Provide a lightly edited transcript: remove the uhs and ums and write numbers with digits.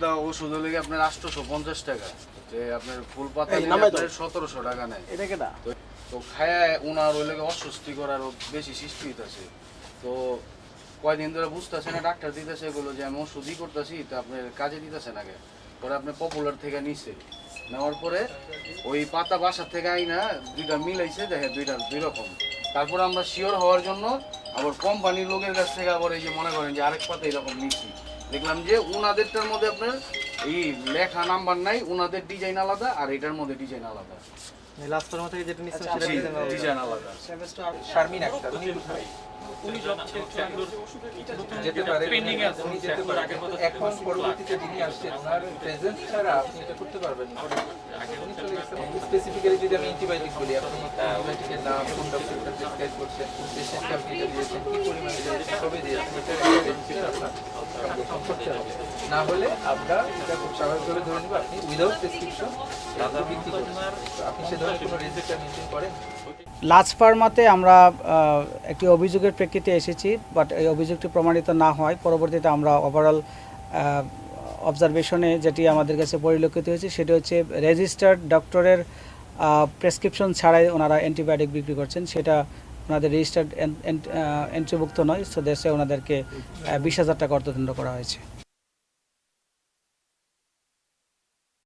পাতা ওষুধ হলে আপনার 850 টাকা, যে আপনার ফুল পাতা নিলে আপনার 1700 টাকা নেয়। এটা কেটা তো খায় ওনার ওই লাগে অস্বস্তিকর আরো বেশি সৃষ্টি হইতেছে। তো কয়দিন ধরে বুঝতেছে না, ডাক্তার দিতেছে এগুলো যে আমি ওষুধই করতেছি, তো আপনার কাজে দিতেছে না। পরে আপনার পপুলার থেকে নিছে, নেওয়ার পরে ওই পাতা বাসা থেকে আইনা দুইটা মিলাইছে, দেখে দুই রকম। তারপরে আমরা শিওর হওয়ার জন্য আবার কোম্পানির লোকের কাছ থেকে আবার এই যে মনে করেন যে আরেক পাতা এরকম নিচ্ছি, দেখলাম যে উনাদেরটার মধ্যে আপনার এই লেখা নাম্বার নাই, উনাদের ডিজাইন আলাদা আর এটার মধ্যে ডিজাইন আলাদা। লাস্টের মধ্যে যেটা নিচ্ছেন সেটা ডিজাইন আলাদা। শারমিন আক্তার উনি যেতে পারে, উনি যেতে পারে। এখন পরবর্তীতে যিনি আসছেন ওনার প্রেজেন্স ছাড়া আপনি এটা করতে পারবেন না। স্পেসিফিক্যালি যদি আমি অ্যান্টিবায়োটিক বলি, আপনি অ্যান্টিবায়োটিকের নাম, কোন ডক্টরটা প্রেসক্রাইব করছেন, পেশেন্টকে আপনি এটা দিয়েছেন, কি পরিমাণে দিয়েছেন, কবে দিয়েছেন, এটা আপনার করতে হবে। না হলে আমরা এটা খুব স্বাভাবিকভাবে ধরে নেব আপনি উইদাউট প্রেসক্রিপশন বিক্রি করছেন। আপনি সে ধরনের কোনো রেজিস্টার মেনটেন করেন? লাজ ফার্মাতে আমরা একটি অভিযোগের প্রেক্ষিতে এসেছি, বাট এই অভিযোগটি প্রমাণিত না হয় পরবর্তীতে আমরা ওভারঅল অবজারভেশনে যেটি আমাদের কাছে পরিলক্ষিত হয়েছে সেটি হচ্ছে রেজিস্টার্ড ডক্টরের প্রেসক্রিপশন ছাড়াই ওনারা অ্যান্টিবায়োটিক বিক্রি করছেন, সেটা ওনাদের রেজিস্টার্ড এন্ট্রিভুক্ত নয়। সো দেশে ওনাদেরকে 20,000 টাকা অর্থদণ্ড করা হয়েছে।